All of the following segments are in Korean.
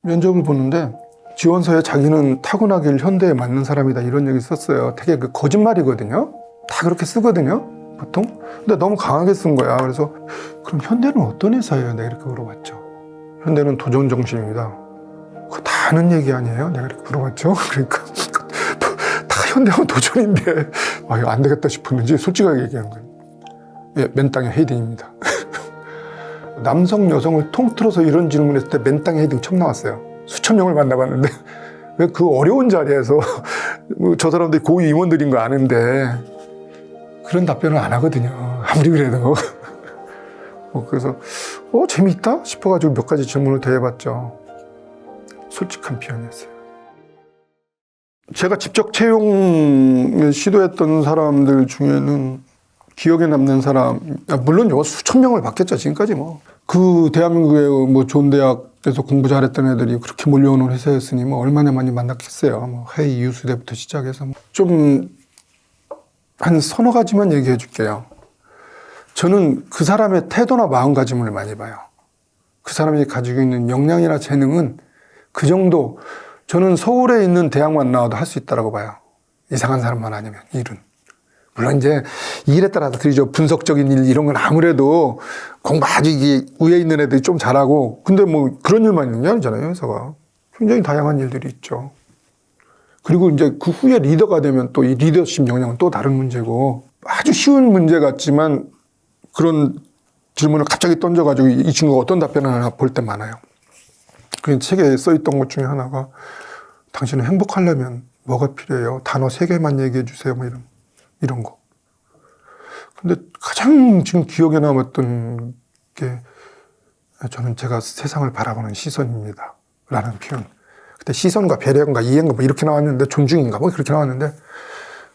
면접을 보는데 지원서에 자기는 타고나길 현대에 맞는 사람이다 이런 얘기 썼어요. 되게 그 거짓말이거든요. 다 그렇게 쓰거든요, 보통. 근데 너무 강하게 쓴 거야. 그래서 그럼 현대는 어떤 회사예요? 내가 이렇게 물어봤죠. 현대는 도전 정신입니다. 그거 다 아는 얘기 아니에요? 내가 이렇게 물어봤죠. 그러니까 다 현대하면 도전인데 이거 안 되겠다 싶었는지 솔직하게 얘기하는 거예요. 예, 맨 땅의 헤딩입니다. 남성, 여성을 통틀어서 이런 질문했을 때 맨 땅의 헤딩 처음 나왔어요. 수천 명을 만나봤는데 왜 그 어려운 자리에서 저 사람들이 고위 임원들인 거 아는데 그런 답변을 안 하거든요. 아무리 그래도. 그래서 재미있다 싶어가지고 몇 가지 질문을 더 해봤죠. 솔직한 표현이었어요. 제가 직접 채용을 시도했던 사람들 중에는 기억에 남는 사람, 물론 수천 명을 봤겠죠, 지금까지 뭐. 그 대한민국의 뭐 좋은 대학에서 공부 잘했던 애들이 그렇게 몰려오는 회사였으니 뭐 얼마나 많이 만났겠어요. 뭐 회의 이유수대부터 시작해서 좀 한 서너 가지만 얘기해 줄게요. 저는 그 사람의 태도나 마음가짐을 많이 봐요. 그 사람이 가지고 있는 역량이나 재능은 그 정도, 저는 서울에 있는 대학만 나와도 할 수 있다고 봐요. 이상한 사람만 아니면, 일은. 물론 이제 일에 따라서 드리죠. 분석적인 일 이런 건 아무래도 공부 아주 위에 있는 애들이 좀 잘하고, 근데 뭐 그런 일만 있는 게 아니잖아요, 회사가. 굉장히 다양한 일들이 있죠. 그리고 이제 그 후에 리더가 되면 또 이 리더십 역량은 또 다른 문제고, 아주 쉬운 문제 같지만 그런 질문을 갑자기 던져가지고 이 친구가 어떤 답변을 하나 볼 때 많아요. 그 책에 써있던 것 중에 하나가 당신은 행복하려면 뭐가 필요해요? 단어 3개만 얘기해 주세요. 뭐 이런 거. 근데 가장 지금 기억에 남았던 게 저는 제가 세상을 바라보는 시선입니다. 라는 표현. 그때 시선과 배려인가 이해인가 뭐 이렇게 나왔는데 존중인가 뭐 그렇게 나왔는데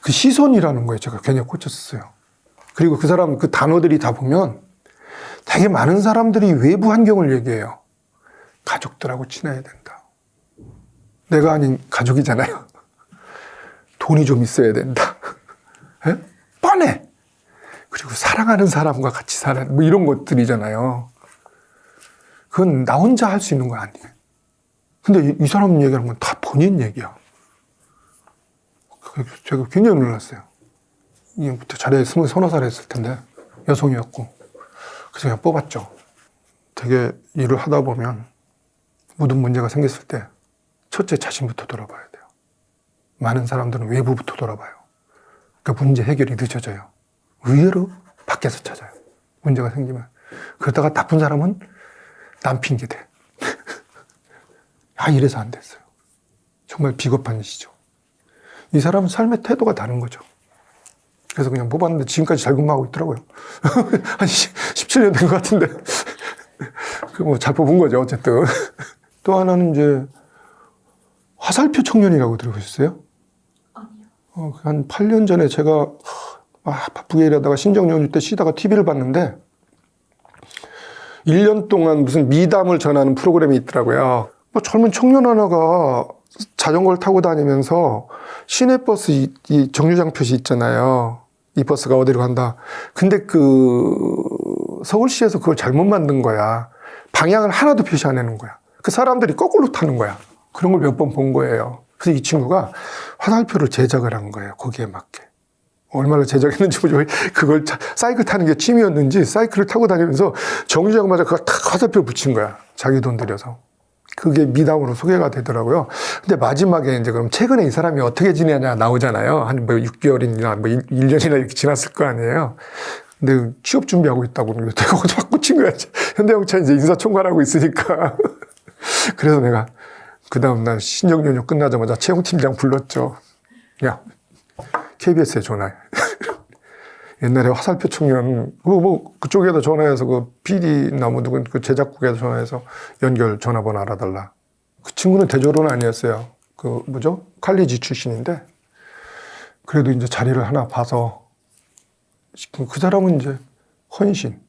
그 시선이라는 거에 제가 괜히 꽂혔어요. 그리고 그 사람 그 단어들이 다 보면 되게 많은 사람들이 외부 환경을 얘기해요. 가족들하고 친해야 된다. 내가 아닌 가족이잖아요. 돈이 좀 있어야 된다. 예? 뻔해. 그리고 사랑하는 사람과 같이 살아야 뭐 이런 것들이잖아요. 그건 나 혼자 할 수 있는 거 아니에요. 근데 이 사람 얘기하는 건 다 본인 얘기야. 제가 굉장히 놀랐어요. 그때 자리에 서너 살 했을 텐데 여성이었고 그래서 그냥 뽑았죠. 되게 일을 하다 보면 모든 문제가 생겼을 때 첫째 자신부터 돌아봐야 돼요. 많은 사람들은 외부부터 돌아봐요. 그러니까 문제 해결이 늦어져요. 의외로 밖에서 찾아요. 문제가 생기면. 그러다가 나쁜 사람은 남 핑계 대. 이래서 안 됐어요. 정말 비겁한 일이죠. 이 사람은 삶의 태도가 다른 거죠. 그래서 그냥 뽑았는데 지금까지 잘 근무하고 있더라고요. 한 17년 된 것 같은데. 뭐 잘 뽑은 거죠, 어쨌든. 또 하나는 이제 화살표 청년이라고 들어보셨어요? 아니요. 한 8년 전에 제가 바쁘게 일하다가 신정 연휴 때 쉬다가 TV를 봤는데 1년 동안 무슨 미담을 전하는 프로그램이 있더라고요. 뭐 젊은 청년 하나가 자전거를 타고 다니면서 시내버스 이 정류장 표시 있잖아요. 이 버스가 어디로 간다. 근데 서울시에서 그걸 잘못 만든 거야. 방향을 하나도 표시 안 해놓은 거야. 그 사람들이 거꾸로 타는 거야. 그런 걸 몇 번 본 거예요. 그래서 이 친구가 화살표를 제작을 한 거예요. 거기에 맞게. 얼마나 제작했는지 모르겠어요. 그걸 사이클 타는 게 취미였는지 사이클을 타고 다니면서 정류장마다 그걸 탁 화살표 붙인 거야. 자기 돈 들여서. 그게 미담으로 소개가 되더라고요. 근데 마지막에 이제 그럼 최근에 이 사람이 어떻게 지내냐 나오잖아요. 한 뭐 6개월이나 뭐 1년이나 이렇게 지났을 거 아니에요. 근데 취업 준비하고 있다고 내가 거기서 확 꽂힌 거야. 현대영차 이제 인사총괄하고 있으니까. 그래서 내가 그 다음날 신정연휴 끝나자마자 채용팀장 불렀죠. 야, KBS에 전화해. 옛날에 화살표 청년, 그쪽에다 전화해서 PD나 누군 그 제작국에다 전화해서 연결 전화번호 알아달라. 그 친구는 대졸은 아니었어요. 칼리지 출신인데, 그래도 이제 자리를 하나 봐서, 그 사람은 이제 헌신,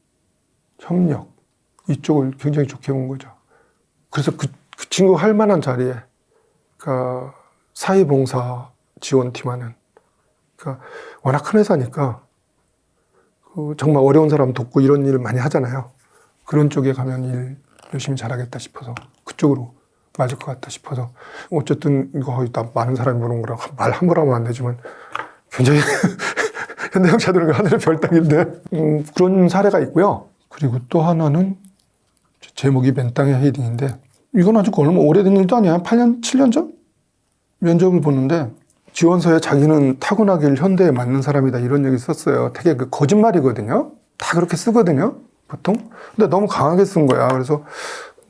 협력, 이쪽을 굉장히 좋게 본 거죠. 그래서 그 친구 할 만한 자리에, 사회봉사 지원팀 하는, 워낙 큰 회사니까, 정말 어려운 사람 돕고 이런 일을 많이 하잖아요. 그런 쪽에 가면 일 열심히 잘하겠다 싶어서 그쪽으로 맞을 것 같다 싶어서 어쨌든 이거 많은 사람이 보는 거라 말 함부로 하면 안 되지만 굉장히 현대형차들은 하늘의 별따기인데 그런 사례가 있고요. 그리고 또 하나는 제목이 맨땅의 헤딩인데 이건 아주 얼마 오래된 일도 아니야. 8년, 7년 전? 면접을 보는데 지원서에 자기는 타고나길 현대에 맞는 사람이다 이런 얘기 썼어요. 되게 그 거짓말이거든요. 다 그렇게 쓰거든요. 보통. 근데 너무 강하게 쓴 거야. 그래서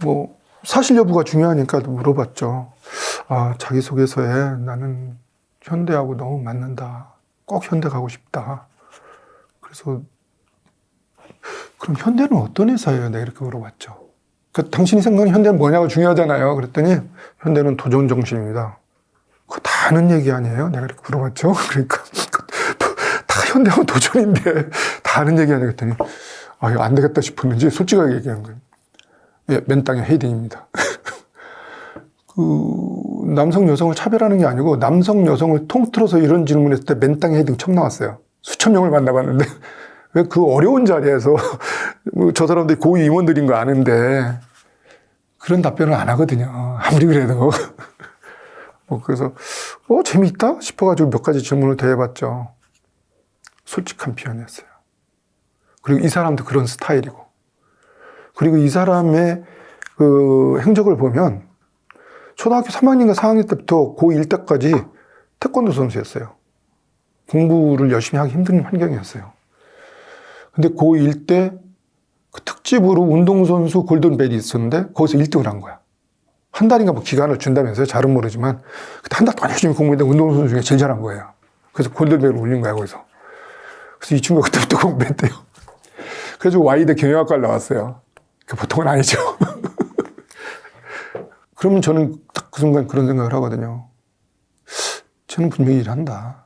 뭐 사실 여부가 중요하니까 물어봤죠. 아, 자기소개서에 나는 현대하고 너무 맞는다. 꼭 현대 가고 싶다. 그래서 그럼 현대는 어떤 회사예요? 내가 이렇게 물어봤죠. 그러니까 당신이 생각하는 현대는 뭐냐고 중요하잖아요. 그랬더니 현대는 도전 정신입니다. 그거 다 아는 얘기 아니에요? 내가 이렇게 물어봤죠. 그러니까 다 현대하고 도전인데 다 아는 얘기 아니에요? 그랬더니 아, 이거 안 되겠다 싶었는지 솔직하게 얘기한 거예요. 예, 맨땅의 헤딩입니다. 그 남성 여성을 차별하는 게 아니고 남성 여성을 통틀어서 이런 질문했을 때 맨땅의 헤딩 처음 나왔어요. 수천 명을 만나봤는데 왜 그 어려운 자리에서 저 사람들이 고위 임원들인 거 아는데 그런 답변을 안 하거든요. 아무리 그래도. 그래서 재미있다 싶어가지고 몇 가지 질문을 더 해봤죠. 솔직한 표현이었어요. 그리고 이 사람도 그런 스타일이고 그리고 이 사람의 그 행적을 보면 초등학교 3학년인가 4학년 때부터 고1 때까지 태권도 선수였어요. 공부를 열심히 하기 힘든 환경이었어요. 근데 고1 때 그 특집으로 운동선수 골든벨이 있었는데 거기서 1등을 한 거야. 한 달인가 뭐 기간을 준다면서요. 잘은 모르지만 그때 한 달 동안 열심히 공부했는데 운동선수 중에 제일 잘한 거예요. 그래서 골든벨을 올린 거야 거기서. 그래서 이 친구가 그때부터 공부했대요. 그래서 Y대 경영학과를 나왔어요. 그 보통은 아니죠. 그러면 저는 딱 그 순간 그런 생각을 하거든요. 쟤는 분명히 일한다.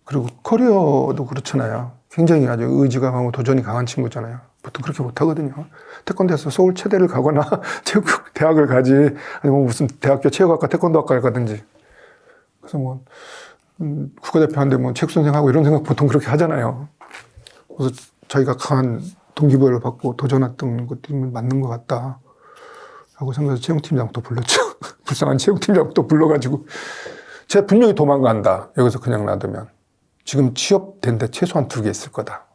그리고 커리어도 그렇잖아요. 굉장히 아주 의지가 강하고 도전이 강한 친구잖아요. 보통 그렇게 못하거든요. 태권도에서 서울 체대를 가거나 체육대학을 가지 아니면 무슨 대학교 체육학과 태권도학과를 가든지. 그래서 뭐 국가대표한테 뭐 체육선생하고 이런 생각 보통 그렇게 하잖아요. 그래서 자기가 강한 동기부여를 받고 도전했던 것들이 맞는 것 같다 하고 생각해서 채용팀장 또 불렀죠. 불쌍한 채용팀장 또 불러가지고 쟤 분명히 도망간다. 여기서 그냥 놔두면 지금 취업된 데 최소한 2개 있을 거다.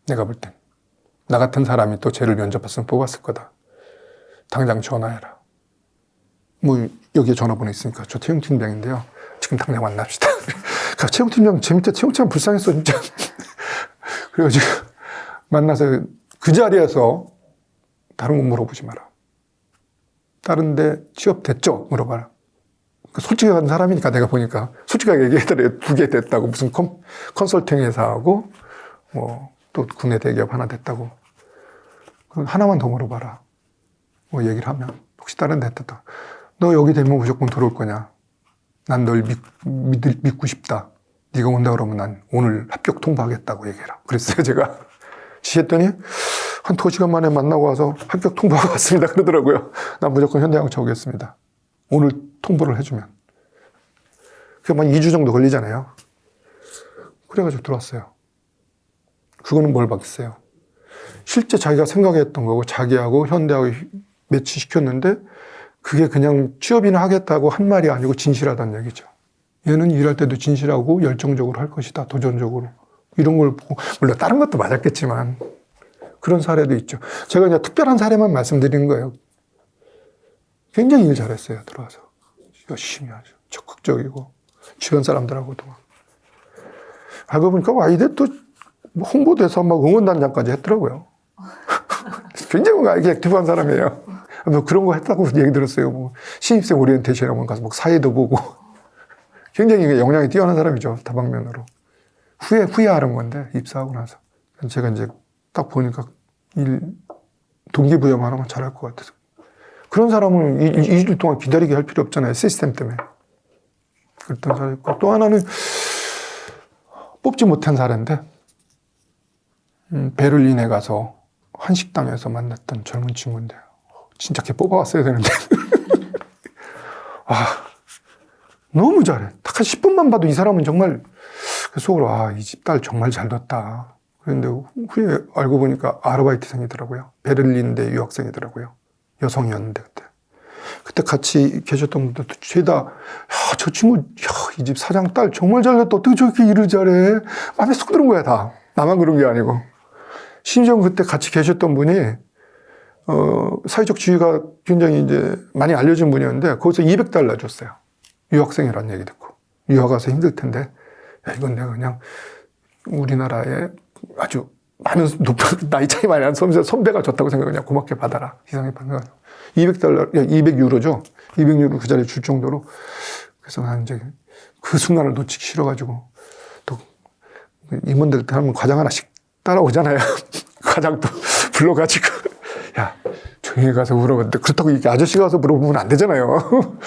내가 볼 땐. 나 같은 사람이 또 쟤를 면접했으면 뽑았을 거다. 당장 전화해라. 뭐 여기에 전화번호 있으니까 저 채용팀장인데요. 지금 당장 만납시다. 채용팀장 재밌다. 채용팀장 불쌍했어 진짜. 그래가지고 만나서 그 자리에서 다른 거 물어보지 마라. 다른데 취업됐죠? 물어봐라. 솔직한 사람이니까 내가 보니까 솔직하게 얘기했더래. 2개 됐다고. 무슨 컨설팅 회사하고 뭐 또 국내 대기업 하나 됐다고. 하나만 더 물어봐라. 뭐 얘기를 하면 혹시 다른 데 됐다. 너 여기 되면 무조건 들어올 거냐? 난 널 믿고 싶다. 네가 온다 그러면 난 오늘 합격 통보하겠다고 얘기해라. 그랬어요 제가. 지했더니 한 2시간 만에 만나고 와서 합격 통보하고 왔습니다. 그러더라고요. 난 무조건 현대항차 오겠습니다. 오늘 통보를 해주면. 그게 한 2주 정도 걸리잖아요. 그래가지고 들어왔어요. 그거는 뭘 받겠어요? 실제 자기가 생각했던 거고 자기하고 현대하고 매치시켰는데 그게 그냥 취업이나 하겠다고 한 말이 아니고 진실하다는 얘기죠. 얘는 일할 때도 진실하고 열정적으로 할 것이다. 도전적으로. 이런 걸 보고 물론 다른 것도 맞았겠지만 그런 사례도 있죠. 제가 그냥 특별한 사례만 말씀드리는 거예요. 굉장히 일 잘했어요. 들어와서. 열심히 하죠. 적극적이고 주변 사람들하고도. 알고 보니까 와이대 또 홍보대사 막 응원단장까지 했더라고요. 굉장히 액티브한 사람이에요. 뭐 그런 거 했다고 얘기 들었어요. 뭐 신입생 오리엔테이션에 가서 막 사회도 보고. 굉장히 역량이 뛰어난 사람이죠. 다방면으로. 후회하는 건데, 입사하고 나서. 제가 이제 딱 보니까 동기부여만 하면 잘할 것 같아서. 그런 사람은 2주 동안 기다리게 할 필요 없잖아요. 시스템 때문에. 그랬던 사람이 있고. 또 하나는 뽑지 못한 사례인데, 베를린에 가서 한식당에서 만났던 젊은 친구인데, 진짜 걔 뽑아왔어야 되는데. 너무 잘해. 딱 한 10분만 봐도 이 사람은 정말, 속으로, 이 집 딸 정말 잘 뒀다. 그런데 후에 알고 보니까 아르바이트생이더라고요. 베를린대 유학생이더라고요. 여성이었는데, 그때. 그때 같이 계셨던 분들도 죄다, 야, 저 친구, 이 집 사장 딸 정말 잘났다. 어떻게 저렇게 일을 잘해? 마음에 쏙 드는 거야, 다. 나만 그런 게 아니고. 심지어 그때 같이 계셨던 분이, 사회적 지위가 굉장히 이제 많이 알려진 분이었는데, 거기서 $200 줬어요. 유학생이라는 얘기 듣고. 유학 가서 힘들 텐데, 야, 이건 내가 그냥 우리나라에 아주 많은 높은 나이 차이 많이 나는 선배가 줬다고 생각해. 그냥 고맙게 받아라. 이상하게 받는 $200, 200유로죠. 200유로 그 자리에 줄 정도로. 그래서 나는 이제 그 순간을 놓치기 싫어가지고 또 임원들한테 하면 과장 하나씩 따라오잖아요. 과장도 불러가지고 야, 조용히 가서 물어봤는데 그렇다고 이렇게 아저씨가 가서 물어보면 안 되잖아요.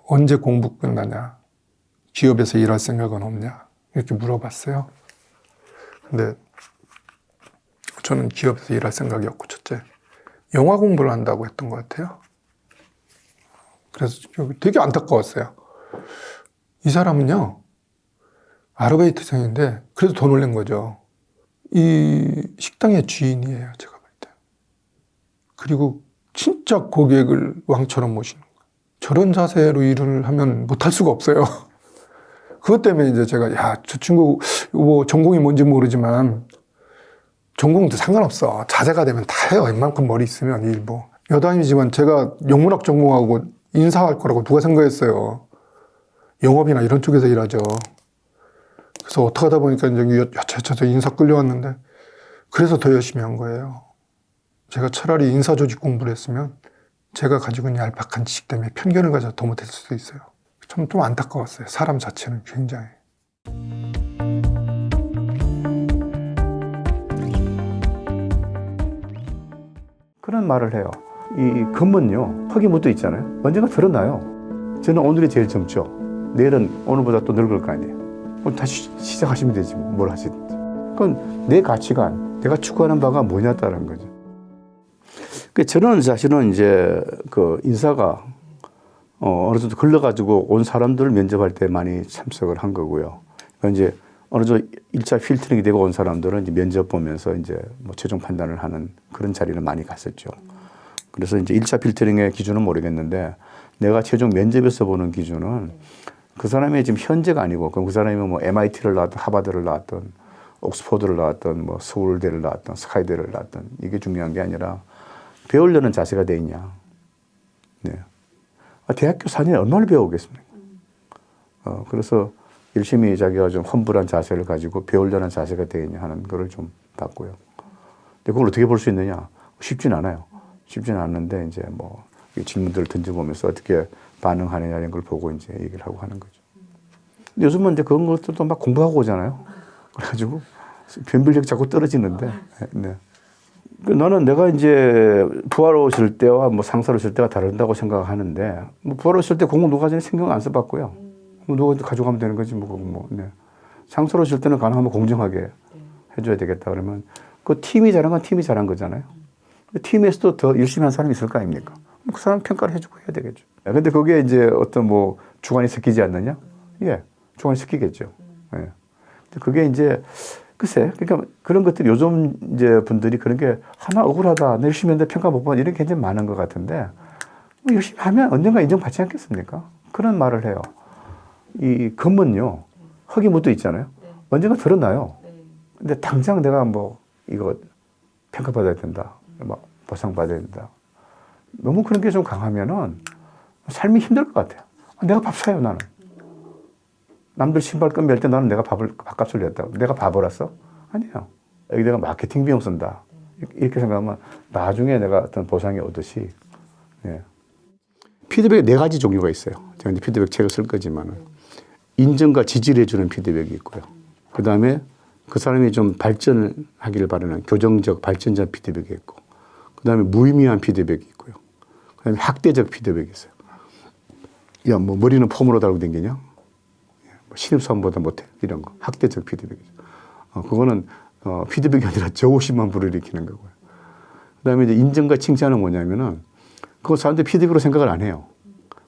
언제 공부 끝나냐? 기업에서 일할 생각은 없냐? 이렇게 물어봤어요. 근데 저는 기업에서 일할 생각이 없고, 첫째, 영화 공부를 한다고 했던 것 같아요. 그래서 되게 안타까웠어요. 이 사람은요, 아르바이트생인데, 그래도 돈 올린 거죠. 이 식당의 주인이에요, 제가 볼 때. 그리고 진짜 고객을 왕처럼 모시는 거예요. 저런 자세로 일을 하면 못할 수가 없어요. 그것 때문에 이제 제가, 야, 저 친구, 뭐, 전공이 뭔지 모르지만, 전공도 상관없어. 자세가 되면 다 해요. 웬만큼 머리 있으면 일 뭐. 여담이지만 제가 영문학 전공하고 인사할 거라고 누가 생각했어요. 영업이나 이런 쪽에서 일하죠. 그래서 어떻게 하다 보니까 이제 야차차차 인사 끌려왔는데, 그래서 더 열심히 한 거예요. 제가 차라리 인사조직 공부를 했으면 제가 가지고 있는 얄팍한 지식 때문에 편견을 가져서 더 못했을 수도 있어요. 좀 안타까웠어요. 사람 자체는 굉장히. 그런 말을 해요. 이 금은요, 흙이 묻어 있잖아요. 언젠가 드러나요. 저는 오늘이 제일 젊죠. 내일은 오늘보다 또 늙을 거 아니에요. 그럼 다시 시작하시면 되지, 뭘 하시든지. 그건 내 가치관, 내가 추구하는 바가 뭐냐다라는 거죠. 저는 사실은 이제 그 인사가 어느 정도 걸러가지고 온 사람들을 면접할 때 많이 참석을 한 거고요. 그러니까 이제 어느 정도 1차 필터링이 되고 온 사람들은 이제 면접 보면서 이제 뭐 최종 판단을 하는 그런 자리를 많이 갔었죠. 그래서 이제 1차 필터링의 기준은 모르겠는데 내가 최종 면접에서 보는 기준은 그 사람이 지금 현재가 아니고 그 사람이 뭐 MIT를 나왔든 하버드를 나왔든 옥스퍼드를 나왔든 뭐 서울대를 나왔든 스카이대를 나왔든 이게 중요한 게 아니라 배우려는 자세가 돼 있냐. 네. 대학교 4년에 얼마나 배우겠습니까? 그래서 열심히 자기가 좀 험불한 자세를 가지고 배우려는 자세가 되겠냐 하는 거를 좀 봤고요. 근데 그걸 어떻게 볼 수 있느냐? 쉽진 않아요. 쉽진 않는데 이제 뭐 질문들을 던져보면서 어떻게 반응하느냐 이런 걸 보고 이제 얘기를 하고 하는 거죠. 근데 요즘은 이제 그런 것들도 막 공부하고 오잖아요. 그래가지고 변별력이 자꾸 떨어지는데. 네. 나는 내가 이제 부하로오실 때와 뭐 상사로오실 때가 다른다고 생각하는데 뭐 부하로오실 때 공부 누가 전에 신경 안 써봤고요. 누가 가져가면 되는 거지 뭐. 네. 상사로오실 때는 가능하면 공정하게 해줘야 되겠다 그러면 그 팀이 잘한 건 팀이 잘한 거잖아요. 팀에서도 더 열심히 한 사람이 있을 거 아닙니까? 그 사람 평가를 해주고 해야 되겠죠. 근데 거기에 이제 어떤 뭐 주관이 섞이지 않느냐? 예, 주관이 섞이겠죠. 예. 그게 이제 글쎄, 그러니까 그런 것들이 요즘 이제 분들이 그런 게 하나 억울하다, 열심히 했는데 평가 못 받는 이런 게 굉장히 많은 것 같은데 뭐 열심히 하면 언젠가 인정받지 않겠습니까? 그런 말을 해요. 이 금은요, 흙이 묻어 있잖아요. 언젠가 드러나요. 근데 당장 내가 뭐 이거 평가받아야 된다, 막 보상받아야 된다. 너무 그런 게 좀 강하면은 삶이 힘들 것 같아요. 내가 밥 사요, 나는. 남들 신발끈 멜 때 나는 내가 밥값을 냈다고. 내가 바보라서? 아니에요. 여기 내가 마케팅 비용 쓴다. 이렇게 생각하면 나중에 내가 어떤 보상이 오듯이. 예. 피드백에 4가지 종류가 있어요. 제가 이제 피드백 책을 쓸 거지만은. 인정과 지지를 해주는 피드백이 있고요. 그 다음에 그 사람이 좀 발전하기를 바라는 교정적, 발전적 피드백이 있고. 그 다음에 무의미한 피드백이 있고요. 그 다음에 학대적 피드백이 있어요. 야, 뭐 머리는 폼으로 달고 다니냐? 신입사원보다 못해. 이런 거. 학대적 피드백이죠. 그거는 피드백이 아니라 저고심만 불어일으키는 거고요. 그 다음에 이제 인정과 칭찬은 뭐냐면은 그거 사람들이 피드백으로 생각을 안 해요.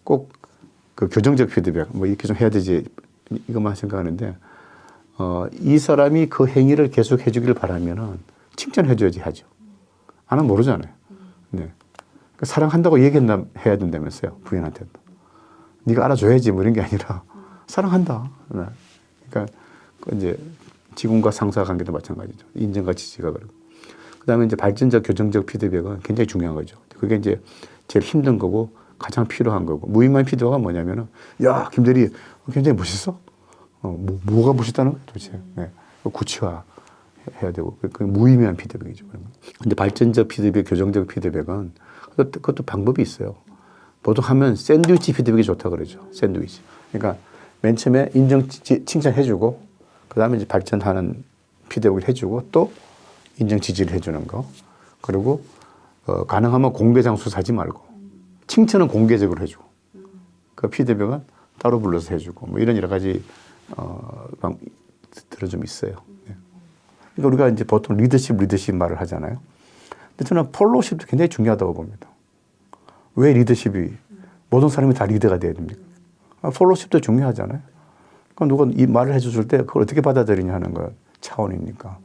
꼭 그 교정적 피드백, 뭐 이렇게 좀 해야 되지 이것만 생각하는데 이 사람이 그 행위를 계속 해주기를 바라면은 칭찬해줘야지 하죠. 안 하면 모르잖아요. 네. 사랑한다고 얘기했나 해야 된다면서요. 부인한테도. 네가 알아줘야지 뭐 이런 게 아니라 사랑한다. 그러니까 이제 직원과 상사 관계도 마찬가지죠. 인정과 지지가 그러고. 그다음에 이제 발전적 교정적 피드백은 굉장히 중요한 거죠. 그게 이제 제일 힘든 거고 가장 필요한 거고. 무의미한 피드백은 뭐냐면은 야, 김대리 굉장히 멋있어. 뭐가 멋있다는 거야 도대체. 네. 구체화 해야 되고 그 무의미한 피드백이죠. 근데 발전적 피드백, 교정적 피드백은 그것도 방법이 있어요. 보통 하면 샌드위치 피드백이 좋다 그러죠. 샌드위치. 그러니까 맨 처음에 칭찬해주고 그다음에 이제 발전하는 피드백을 해주고 또 인정 지지를 해주는 거. 그리고 가능하면 공개 장소 사지 말고 칭찬은 공개적으로 해주고 그 피드백은 따로 불러서 해주고 뭐 이런 여러 가지 들어 좀 있어요. 네. 그러니까 우리가 이제 보통 리더십 말을 하잖아요. 근데 저는 폴로우십도 굉장히 중요하다고 봅니다. 왜 리더십이 모든 사람이 다 리더가 돼야 됩니까? 폴로우십도 중요하잖아요. 그럼 누가 이 말을 해줬을 때 그걸 어떻게 받아들이냐 하는 거 차원이니까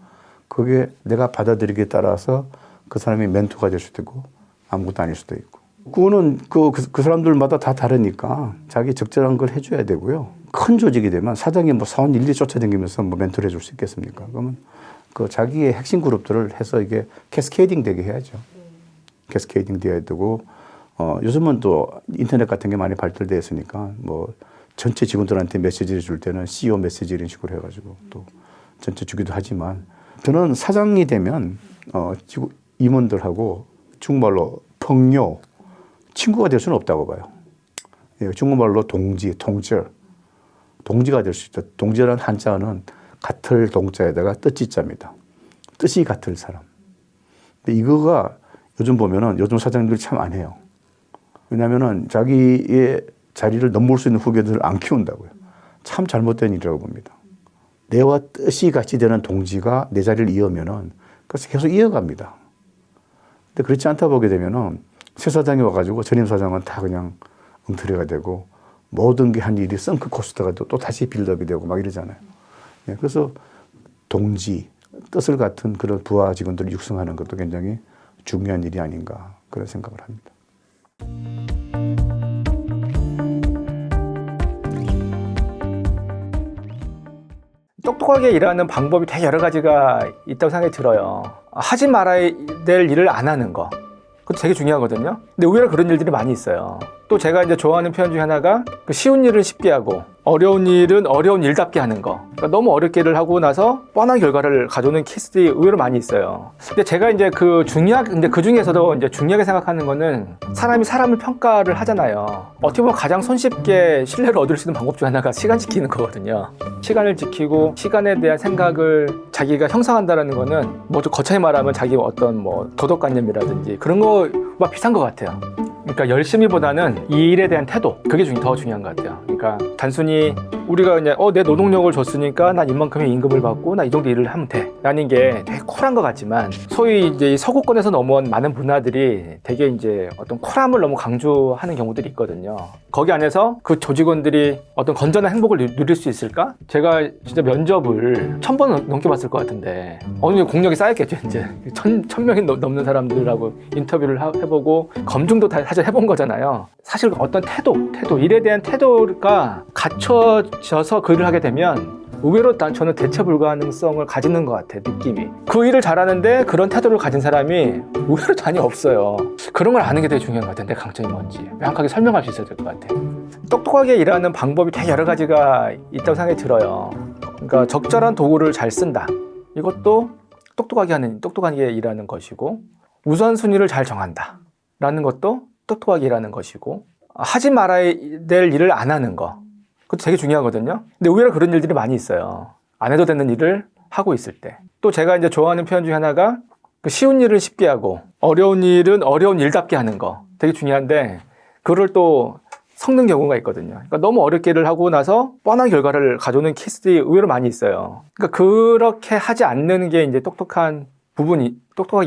그게 내가 받아들이기에 따라서 그 사람이 멘토가 될 수도 있고 아무것도 아닐 수도 있고 그거는 그 사람들마다 다 다르니까 자기 적절한 걸 해줘야 되고요. 큰 조직이 되면 사장이 뭐 사원 일일이 쫓아다니면서 뭐 멘토를 해줄 수 있겠습니까? 그러면 그 자기의 핵심 그룹들을 해서 이게 캐스케이딩 되게 해야죠. 캐스케이딩 돼야 되고 요즘은 또 인터넷 같은 게 많이 발달되어 있으니까 뭐 전체 직원들한테 메시지를 줄 때는 CEO 메시지 이런 식으로 해가지고 또 전체 주기도 하지만 저는 사장이 되면 임원들하고 중국말로 펑요 친구가 될 수는 없다고 봐요. 예, 중국말로 동지, 통절 동지가 될 수 있다. 동지라는 한자어는 같을 동자에다가 뜻지자입니다. 뜻이 같을 사람. 근데 이거가 요즘 보면은 요즘 사장님들이 참 안 해요. 왜냐면은 자기의 자리를 넘볼 수 있는 후배들을 안 키운다고요. 참 잘못된 일이라고 봅니다. 내와 뜻이 같이 되는 동지가 내 자리를 이으면은 그래서 계속 이어갑니다. 근데 그렇지 않다 보게 되면은 새 사장이 와가지고 전임 사장은 다 그냥 엉터리가 되고 모든 게 한 일이 썬크 코스트가 또 다시 빌드업이 되고 막 이러잖아요. 네, 그래서 동지, 뜻을 같은 그런 부하 직원들을 육성하는 것도 굉장히 중요한 일이 아닌가 그런 생각을 합니다. 똑똑하게 일하는 방법이 되게 여러 가지가 있다고 생각이 들어요. 하지 말아야 될 일을 안 하는 거. 그것도 되게 중요하거든요. 근데 의외로 그런 일들이 많이 있어요. 또 제가 이제 좋아하는 표현 중에 하나가 쉬운 일은 쉽게 하고 어려운 일은 어려운 일답게 하는 거. 그러니까 너무 어렵게 일을 하고 나서 뻔한 결과를 가져오는 케이스들이 의외로 많이 있어요. 근데 제가 이제 근데 그 중에서도 이제 중요하게 생각하는 거는 사람이 사람을 평가를 하잖아요. 어떻게 보면 가장 손쉽게 신뢰를 얻을 수 있는 방법 중 하나가 시간 지키는 거거든요. 시간을 지키고 시간에 대한 생각을 자기가 형성한다라는 거는 뭐 좀 거창히 말하면 자기 어떤 뭐 도덕관념이라든지 그런 거와 비슷한 것 같아요. 그러니까 열심히보다는 이 일에 대한 태도, 그게 더 중요한 것 같아요. 그러니까 단순히 우리가 그냥 내 노동력을 줬으니까 난 이만큼의 임금을 받고 나 이 정도 일을 하면 돼 라는 게 되게 쿨한 것 같지만 소위 이제 서구권에서 넘어온 많은 문화들이 되게 이제 어떤 쿨함을 너무 강조하는 경우들이 있거든요. 거기 안에서 그 조직원들이 어떤 건전한 행복을 누릴 수 있을까? 제가 진짜 면접을 1000번 넘게 봤을 것 같은데 어느 정도 공력이 쌓였겠죠. 이제 1000명이 넘는 사람들하고 인터뷰를 해보고 검증도 다 사실 해본 거잖아요. 사실 어떤 태도, 일에 대한 태도가 갖춰져서 그 일을 하게 되면 의외로 저는 대체 불가능성을 가지는 것 같아요. 느낌이. 그 일을 잘하는데 그런 태도를 가진 사람이 의외로 많이 없어요. 그런 걸 아는 게 되게 중요한 것 같아요. 내 강점이 뭔지 명확하게 설명할 수 있어야 될 것 같아요. 똑똑하게 일하는 방법이 되게 여러 가지가 있다고 생각이 들어요. 그러니까 적절한 도구를 잘 쓴다. 이것도 똑똑하게 일하는 것이고 우선순위를 잘 정한다 라는 것도 똑똑하게 일하는 것이고 하지 말아야 될 일을 안 하는 거, 그것도 되게 중요하거든요. 근데 의외로 그런 일들이 많이 있어요. 안 해도 되는 일을 하고 있을 때. 또 제가 이제 좋아하는 표현 중에 하나가 쉬운 일은 쉽게 하고 어려운 일은 어려운 일답게 하는 거, 되게 중요한데 그걸 또 섞는 경우가 있거든요. 그러니까 너무 어렵게 일을 하고 나서 뻔한 결과를 가져오는 케이스들이 의외로 많이 있어요. 그러니까 그렇게 하지 않는 게 이제 똑똑하게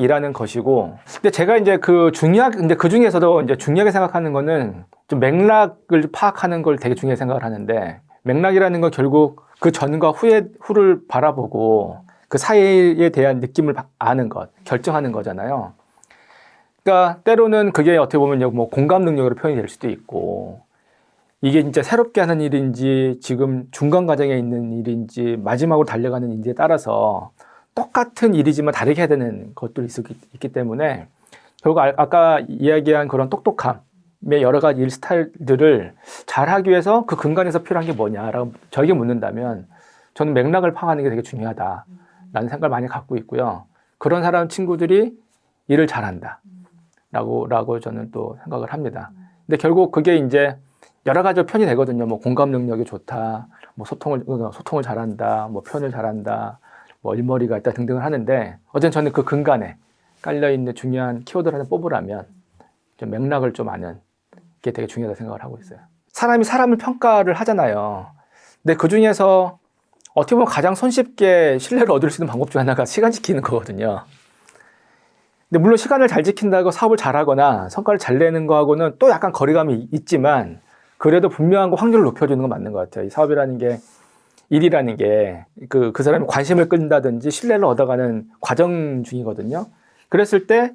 일하는 것이고. 근데 제가 이제 그 중에서도 이제 중요하게 생각하는 거는 좀 맥락을 파악하는 걸 되게 중요하게 생각을 하는데, 맥락이라는 건 결국 그 전과 후를 바라보고 그 사이에 대한 느낌을 아는 것, 결정하는 거잖아요. 그러니까 때로는 그게 어떻게 보면 뭐 공감 능력으로 표현이 될 수도 있고, 이게 진짜 새롭게 하는 일인지 지금 중간 과정에 있는 일인지 마지막으로 달려가는 일인지에 따라서 똑같은 일이지만 다르게 해야 되는 것들이 있기 때문에 결국 아까 이야기한 그런 똑똑함의 여러 가지 일 스타일들을 잘하기 위해서 그 근간에서 필요한 게 뭐냐라고 저에게 묻는다면 저는 맥락을 파악하는 게 되게 중요하다라는 생각을 많이 갖고 있고요. 그런 사람 친구들이 일을 잘한다 라고 저는 또 생각을 합니다. 근데 결국 그게 이제 여러 가지로 편이 되거든요. 뭐 공감 능력이 좋다, 뭐 소통을 잘한다, 뭐 표현을 잘한다, 뭐 일머리가 있다 등등을 하는데, 어쨌든 저는 그 근간에 깔려 있는 중요한 키워드를 하나 뽑으라면 좀 맥락을 좀 아는 게 되게 중요하다고 생각을 하고 있어요. 사람이 사람을 평가를 하잖아요. 근데 그 중에서 어떻게 보면 가장 손쉽게 신뢰를 얻을 수 있는 방법 중 하나가 시간 지키는 거거든요. 근데 물론 시간을 잘 지킨다고 사업을 잘하거나 성과를 잘 내는 거하고는 또 약간 거리감이 있지만, 그래도 분명한 거 확률을 높여주는 건 맞는 것 같아요. 이 사업이라는 게, 일이라는 게 그 사람의 관심을 끈다든지 신뢰를 얻어가는 과정 중이거든요. 그랬을 때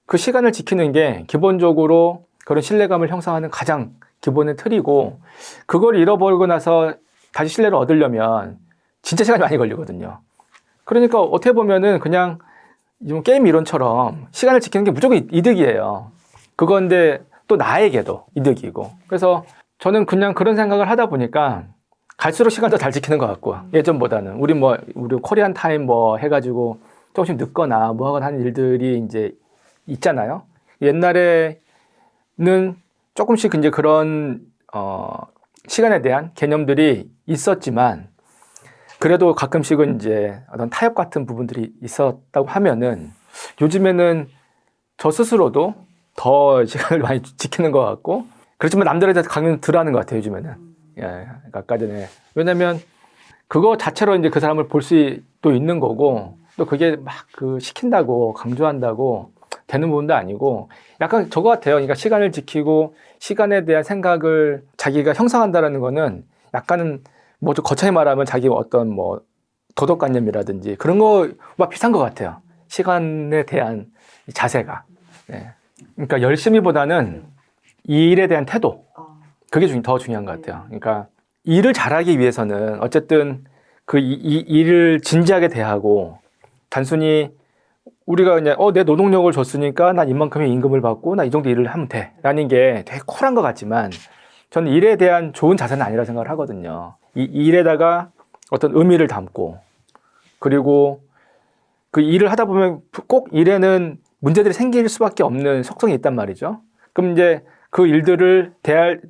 그 시간을 지키는 게 기본적으로 그런 신뢰감을 형성하는 가장 기본의 틀이고, 그걸 잃어버리고 나서 다시 신뢰를 얻으려면 진짜 시간이 많이 걸리거든요. 그러니까 어떻게 보면은 그냥 게임 이론처럼 시간을 지키는 게 무조건 이득이에요. 그건데 또 나에게도 이득이고. 그래서 저는 그냥 그런 생각을 하다 보니까 갈수록 시간도 잘 지키는 것 같고, 예전보다는 우리 코리안 타임 뭐 해가지고 조금씩 늦거나 뭐 하거나 하는 일들이 이제 있잖아요. 옛날에는 조금씩 이제 그런 시간에 대한 개념들이 있었지만, 그래도 가끔씩은 이제 어떤 타협 같은 부분들이 있었다고 하면은 요즘에는 저 스스로도 더 시간을 많이 지키는 것 같고, 그렇지만 남들한테 강요는 덜 하는 것 같아요, 요즘에는. 예, 그러니까 아까 전에. 왜냐면 그거 자체로 이제 그 사람을 볼 수도 있는 거고, 또 그게 막 시킨다고, 강조한다고 되는 부분도 아니고, 약간 저거 같아요. 그러니까 시간을 지키고 시간에 대한 생각을 자기가 형성한다라는 거는 약간은 뭐 좀 거창히 말하면 자기 어떤 뭐 도덕관념이라든지 그런 거와 비슷한 것 같아요. 시간에 대한 자세가. 예. 그러니까 열심히보다는 이 일에 대한 태도, 그게 더 중요한 것 같아요. 그러니까 일을 잘하기 위해서는 어쨌든 그 이 일을 진지하게 대하고, 단순히 우리가 그냥 내 노동력을 줬으니까 난 이만큼의 임금을 받고 나 이 정도 일을 하면 돼 라는 게 되게 쿨한 것 같지만, 저는 일에 대한 좋은 자세는 아니라 생각을 하거든요. 이 일에다가 어떤 의미를 담고, 그리고 그 일을 하다 보면 꼭 일에는 문제들이 생길 수밖에 없는 속성이 있단 말이죠. 그럼 이제 그 일들을 대할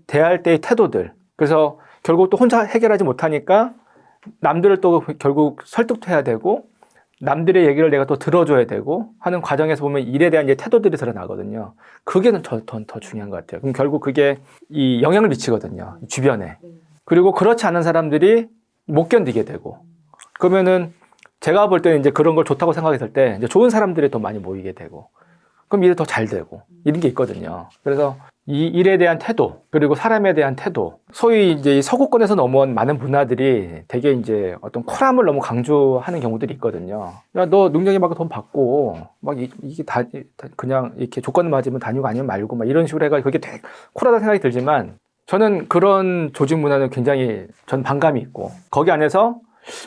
때의 태도들, 그래서 결국 또 혼자 해결하지 못하니까 남들을 또 결국 설득도 해야 되고, 남들의 얘기를 내가 또 들어줘야 되고 하는 과정에서 보면 일에 대한 이제 태도들이 드러나거든요. 그게 더 중요한 것 같아요. 그럼 결국 그게 이 영향을 미치거든요, 주변에. 그리고 그렇지 않은 사람들이 못 견디게 되고, 그러면은 제가 볼 때는 이제 그런 걸 좋다고 생각했을 때 이제 좋은 사람들이 더 많이 모이게 되고, 그럼 일이 더 잘 되고, 이런 게 있거든요. 그래서 이 일에 대한 태도, 그리고 사람에 대한 태도, 소위 이제 이 서구권에서 넘어온 많은 문화들이 되게 이제 어떤 쿨함을 너무 강조하는 경우들이 있거든요. 야, 너 능력이 막 돈 받고, 막 이게 다 그냥 이렇게 조건 맞으면 다니고 아니면 말고, 막 이런 식으로 해가 그게 되게 쿨하다 생각이 들지만, 저는 그런 조직 문화는 굉장히 전 반감이 있고, 거기 안에서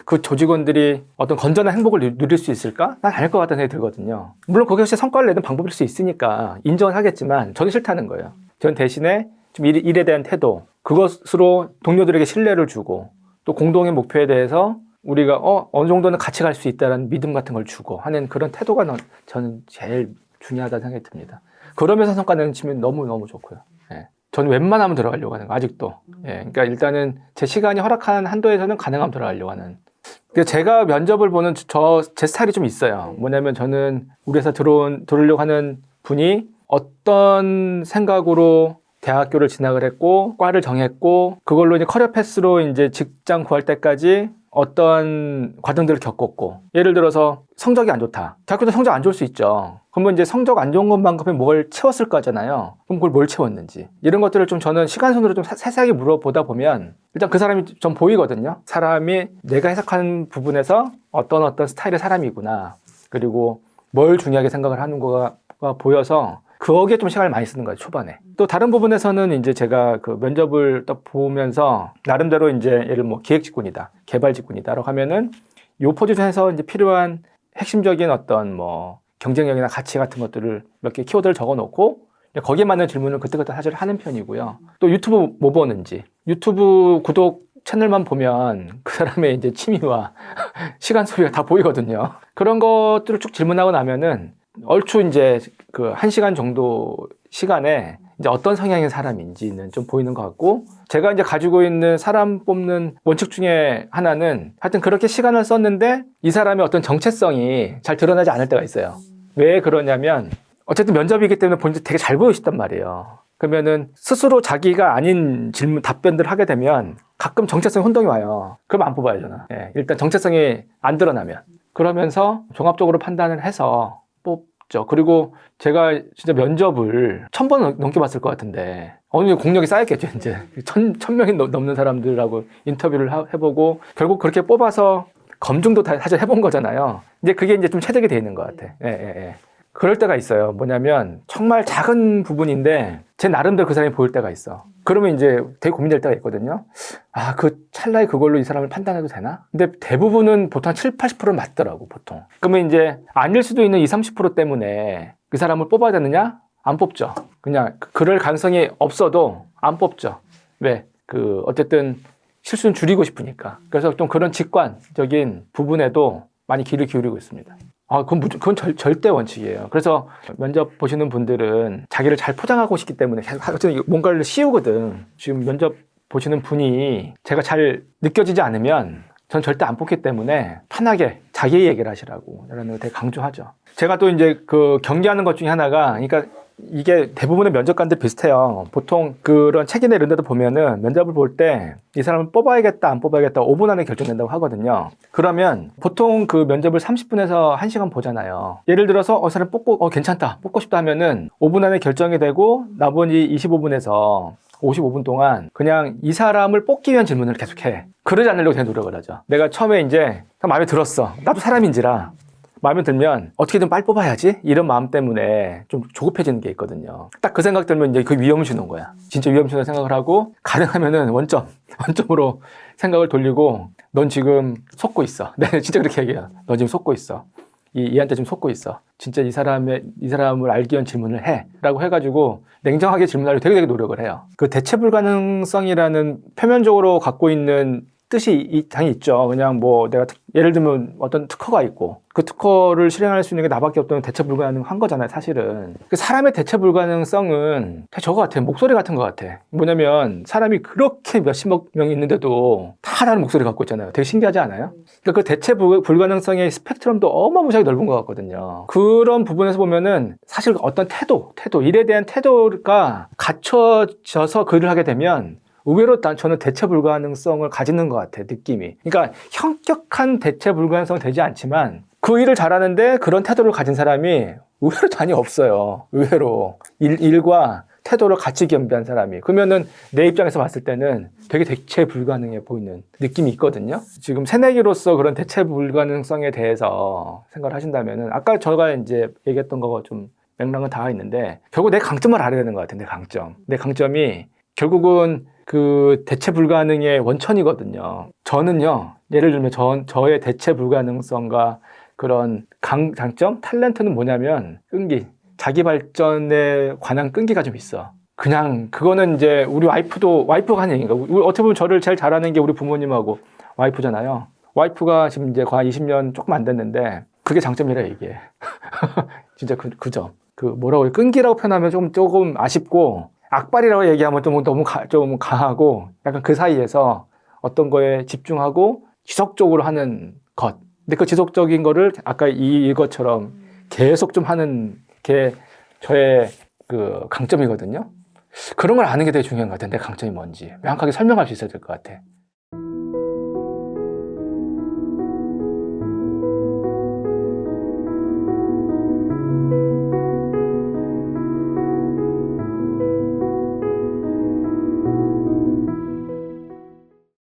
그 조직원들이 어떤 건전한 행복을 누릴 수 있을까? 난 아닐 것 같다는 생각이 들거든요. 물론 거기서 진짜 성과를 내는 방법일 수 있으니까 인정은 하겠지만, 저는 싫다는 거예요. 전 대신에 좀 일에 대한 태도, 그것으로 동료들에게 신뢰를 주고, 또 공동의 목표에 대해서 우리가 어느 정도는 같이 갈 수 있다는 믿음 같은 걸 주고 하는 그런 태도가 저는 제일 중요하다는 생각이 듭니다. 그러면서 성과 내는 치면 너무너무 좋고요. 예. 저는 웬만하면 들어가려고 하는 거, 아직도. 예. 그러니까 일단은 제 시간이 허락하는 한도에서는 가능하면 들어가려고 하는. 제가 면접을 보는 제 스타일이 좀 있어요. 뭐냐면 저는 우리 회사 들어오려고 하는 분이 어떤 생각으로 대학교를 진학을 했고, 과를 정했고, 그걸로 이제 커리어 패스로 이제 직장 구할 때까지 어떤 과정들을 겪었고, 예를 들어서 성적이 안 좋다. 대학교도 성적 안 좋을 수 있죠. 그러면 이제 성적 안 좋은 것만큼은 뭘 채웠을 거잖아요. 그럼 그걸 뭘 채웠는지. 이런 것들을 좀 저는 시간순으로 좀 세세하게 물어보다 보면 일단 그 사람이 좀 보이거든요. 사람이 내가 해석하는 부분에서 어떤 스타일의 사람이구나. 그리고 뭘 중요하게 생각을 하는 거가 보여서 거기에 좀 시간을 많이 쓰는 거예요, 초반에. 또 다른 부분에서는 이제 제가 그 면접을 딱 보면서 나름대로 이제 예를 뭐 기획 직군이다, 개발 직군이다라고 하면은 요 포지션에서 이제 필요한 핵심적인 어떤 뭐 경쟁력이나 가치 같은 것들을 몇 개 키워드를 적어 놓고 거기에 맞는 질문을 그때그때 사실 하는 편이고요. 또 유튜브 뭐 보는지, 유튜브 구독 채널만 보면 그 사람의 이제 취미와 시간 소비가 다 보이거든요. 그런 것들을 쭉 질문하고 나면은 얼추 이제 그 1시간 정도 시간에 이제 어떤 성향의 사람인지는 좀 보이는 것 같고, 제가 이제 가지고 있는 사람 뽑는 원칙 중에 하나는 하여튼 그렇게 시간을 썼는데 이 사람의 어떤 정체성이 잘 드러나지 않을 때가 있어요. 왜 그러냐면 어쨌든 면접이기 때문에 본인이 되게 잘 보이시단 말이에요. 그러면은 스스로 자기가 아닌 질문, 답변들을 하게 되면 가끔 정체성이 혼동이 와요. 그럼 안 뽑아요, 저는. 예, 일단 정체성이 안 드러나면. 그러면서 종합적으로 판단을 해서 뽑죠. 그리고 제가 진짜 면접을 1000번 넘게 봤을 것 같은데 어느 정도 공력이 쌓였겠죠, 이제. 1000명이 넘는 사람들하고 인터뷰를 해보고 결국 그렇게 뽑아서 검증도 다 사실 해본 거잖아요. 이제 그게 이제 좀 체득이 돼 있는 것 같아. 예. 그럴 때가 있어요. 뭐냐면 정말 작은 부분인데 제 나름대로 그 사람이 보일 때가 있어. 그러면 이제 되게 고민될 때가 있거든요. 아, 그 찰나에 그걸로 이 사람을 판단해도 되나? 근데 대부분은 보통 한 7, 80%는 맞더라고, 보통. 그러면 이제 아닐 수도 있는 20, 30% 때문에 그 사람을 뽑아야 되느냐? 안 뽑죠. 그냥 그럴 가능성이 없어도 안 뽑죠. 왜? 어쨌든 실수는 줄이고 싶으니까. 그래서 좀 그런 직관적인 부분에도 많이 귀를 기울이고 있습니다. 그건 절대 원칙이에요. 그래서 면접 보시는 분들은 자기를 잘 포장하고 싶기 때문에 계속 뭔가를 씌우거든. 지금 면접 보시는 분이 제가 잘 느껴지지 않으면 전 절대 안 뽑기 때문에 편하게 자기 얘기를 하시라고 라는 걸 되게 강조하죠. 제가 또 이제 그 경계하는 것 중에 하나가, 그러니까 이게 대부분의 면접관들 비슷해요. 보통 그런 책이나 이런 데도 보면은 면접을 볼 때 이 사람을 뽑아야겠다 안 뽑아야겠다 5분 안에 결정된다고 하거든요. 그러면 보통 그 면접을 30분에서 1시간 보잖아요. 예를 들어서 사람 뽑고 괜찮다, 뽑고 싶다 하면은 5분 안에 결정이 되고 나머지 25분에서 55분 동안 그냥 이 사람을 뽑기 위한 질문을 계속해. 그러지 않으려고 제가 노력을 하죠. 내가 처음에 이제 마음에 들었어. 나도 사람인지라 마음에 들면 어떻게든 빨리 뽑아야지, 이런 마음 때문에 좀 조급해지는 게 있거든요. 딱 그 생각 들면 이제 그 위험을 주는 거야. 진짜 위험 주는 생각을 하고 가능하면은 원점으로 생각을 돌리고, 넌 지금 속고 있어. 내가 진짜 그렇게 얘기해요. 너 지금 속고 있어. 얘한테 지금 속고 있어. 진짜 이 사람을 알기 위한 질문을 해. 라고 해가지고 냉정하게 질문하려고 되게 노력을 해요. 그 대체 불가능성이라는 표면적으로 갖고 있는 뜻이 당연히 있죠. 그냥 뭐 내가 예를 들면 어떤 특허가 있고 그 특허를 실행할 수 있는 게 나밖에 없다면 대체 불가능한 거잖아요, 사실은. 그 사람의 대체 불가능성은 저거 같아요. 목소리 같은 것 같아. 뭐냐면 사람이 그렇게 몇십억 명이 있는데도 다 다른 목소리 갖고 있잖아요. 되게 신기하지 않아요? 그러니까 그 대체 불가능성의 스펙트럼도 어마무시하게 넓은 것 같거든요. 그런 부분에서 보면은 사실 어떤 태도, 일에 대한 태도가 갖춰져서 글을 하게 되면 의외로 저는 대체 불가능성을 가지는 것 같아, 느낌이. 그러니까 현격한 대체 불가능성은 되지 않지만 그 일을 잘하는데 그런 태도를 가진 사람이 의외로 많이 없어요. 의외로. 일과 태도를 같이 겸비한 사람이. 그러면은 내 입장에서 봤을 때는 되게 대체 불가능해 보이는 느낌이 있거든요. 지금 새내기로서 그런 대체 불가능성에 대해서 생각을 하신다면은 아까 제가 이제 얘기했던 거가 좀 맥락은 다 있는데 결국 내 강점을 알아야 되는 것 같아요. 내 강점이 결국은 그 대체 불가능의 원천이거든요. 저는요, 예를 들면 저의 대체 불가능성과 그런 장점, 탤런트는 뭐냐면 끈기, 자기 발전에 관한 끈기가 좀 있어. 그냥 그거는 이제 우리 와이프가 하는 얘기인가. 어떻게 보면 저를 제일 잘하는 게 우리 부모님하고 와이프잖아요. 와이프가 지금 이제 거의 20년 조금 안 됐는데 그게 장점이라 얘기해. 진짜 그 점. 뭐라고 해, 끈기라고 표현하면 조금 아쉽고, 악발이라고 얘기하면 너무 좀 강하고, 약간 그 사이에서 어떤 거에 집중하고 지속적으로 하는 것. 근데 그 지속적인 거를 아까 이것처럼 계속 좀 하는 게 저의 그 강점이거든요. 그런 걸 아는 게 되게 중요한 것 같아요. 내 강점이 뭔지 명확하게 설명할 수 있어야 될 것 같아.